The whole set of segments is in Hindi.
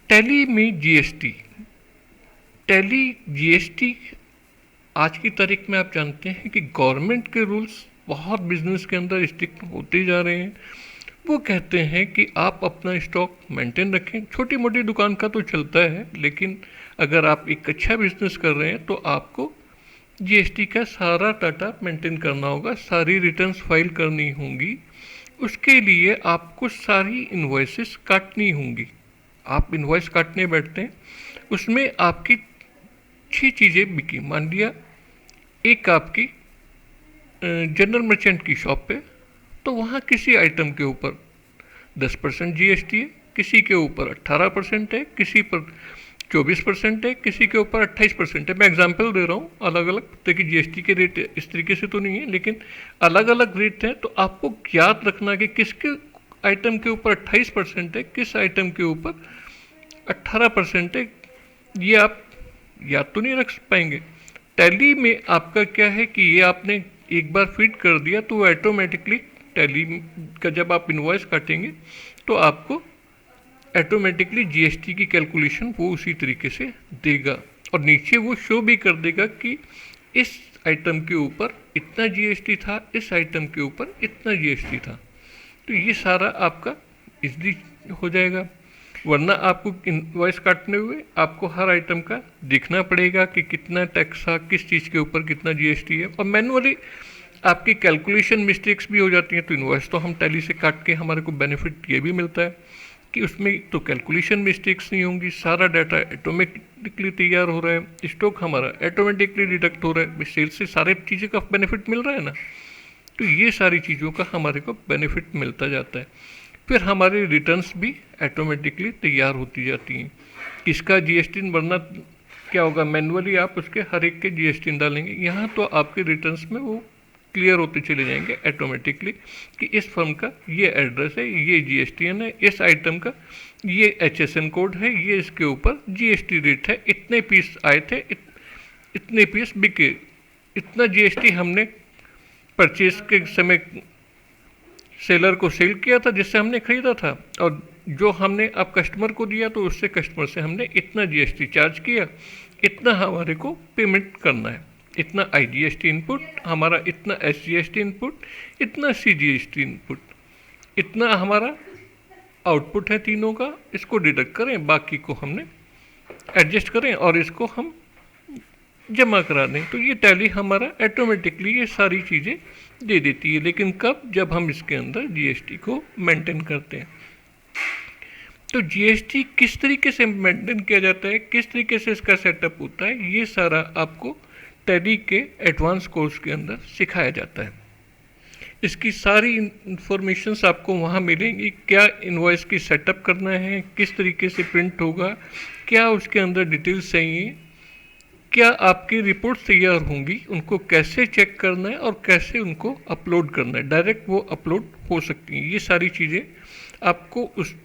टैली में जीएसटी। टैली जीएसटी आज की तारीख में आप जानते हैं कि गवर्नमेंट के रूल्स बहुत बिजनेस के अंदर स्ट्रिक्ट होते जा रहे हैं। वो कहते हैं कि आप अपना स्टॉक मेंटेन रखें। छोटी मोटी दुकान का तो चलता है, लेकिन अगर आप एक अच्छा बिजनेस कर रहे हैं तो आपको जीएसटी का सारा डाटा मेंटेन करना होगा, सारी रिटर्न्स फाइल करनी होंगी। उसके लिए आपको सारी इन्वॉइसेस काटनी होंगी। आप इन्वॉइस काटने बैठते हैं, उसमें आपकी 6 चीज़ें बिकी। मान लिया एक आपकी जनरल मर्चेंट की शॉप पे, तो वहाँ किसी आइटम के ऊपर 10% जीएसटी है, किसी के ऊपर 18% है, किसी पर 24% है, किसी के ऊपर 28% है। मैं एग्जांपल दे रहा हूँ, अलग अलग देखिए जीएसटी के रेट इस तरीके से तो नहीं है, लेकिन अलग अलग रेट हैं। तो आपको याद रखना कि किसके आइटम के ऊपर 28% है, किस आइटम के ऊपर 18% है। ये आप याद तो नहीं रख पाएंगे। टैली में आपका क्या है कि ये आपने एक बार फीड कर दिया तो ऑटोमेटिकली टैली का जब आप इन्वॉइस काटेंगे तो आपको ऑटोमेटिकली जीएसटी की कैलकुलेशन वो उसी तरीके से देगा, और नीचे वो शो भी कर देगा कि इस आइटम के ऊपर इतना जीएसटी था, इस आइटम के ऊपर इतना जीएसटी था। तो ये सारा आपका इजली हो जाएगा। वरना आपको इनवॉइस काटने हुए आपको हर आइटम का देखना पड़ेगा कि कितना टैक्स था, किस चीज़ के ऊपर कितना जीएसटी है, और मैनुअली आपकी कैलकुलेशन मिस्टेक्स भी हो जाती हैं। तो इनवॉइस तो हम टैली से काट के हमारे को बेनिफिट ये भी मिलता है कि उसमें तो कैलकुलेशन मिस्टेक्स नहीं होंगी, सारा डाटा ऑटोमेटिकली तैयार हो रहा है, स्टॉक हमारा ऑटोमेटिकली डिडक्ट हो रहा है, सेल से सारे चीज़ें का बेनिफिट मिल रहा है ना। तो ये सारी चीज़ों का हमारे को बेनिफिट मिलता जाता है। फिर हमारी रिटर्न्स भी ऑटोमेटिकली तैयार होती जाती हैं। इसका जीएसटी वरना क्या होगा, मैनुअली आप उसके हर एक के जीएसटी डालेंगे। यहाँ तो आपके रिटर्न्स में वो क्लियर होते चले जाएंगे ऑटोमेटिकली कि इस फर्म का ये एड्रेस है, ये जीएसटीएन है, इस आइटम का ये एचएसएन कोड है, ये इसके ऊपर जीएसटी रेट है, इतने पीस आए थे, इतने पीस बिके, इतना जीएसटी हमने परचेज के समय सेलर को सेल किया था जिससे हमने खरीदा था, और जो हमने अब कस्टमर को दिया तो उससे कस्टमर से हमने इतना जीएसटी चार्ज किया, इतना हमारे को पेमेंट करना है, इतना आईजीएसटी इनपुट हमारा, इतना एसजीएसटी इनपुट, इतना सीजीएसटी इनपुट, इतना हमारा आउटपुट है तीनों का, इसको डिडक्ट करें, बाकी को हमने एडजस्ट करें और इसको हम जमा करा दें। तो ये टैली हमारा ऑटोमेटिकली ये सारी चीज़ें दे देती है। लेकिन कब, जब हम इसके अंदर जीएसटी को मेंटेन करते हैं। तो जीएसटी किस तरीके से मेंटेन किया जाता है, किस तरीके से इसका सेटअप होता है, ये सारा आपको टैली के एडवांस कोर्स के अंदर सिखाया जाता है। इसकी सारी इंफॉर्मेशंस आपको वहाँ मिलेंगी। क्या इनवॉइस की सेटअप करना है, किस तरीके से प्रिंट होगा, क्या उसके अंदर डिटेल्स चाहिए, क्या आपकी रिपोर्ट तैयार होंगी, उनको कैसे चेक करना है और कैसे उनको अपलोड करना है, डायरेक्ट वो अपलोड हो सकती हैं। ये सारी चीज़ें आपको उस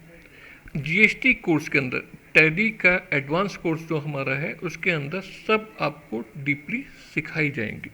जीएसटी कोर्स के अंदर, टैली का एडवांस कोर्स जो हमारा है उसके अंदर सब आपको डीपली सिखाई जाएंगी।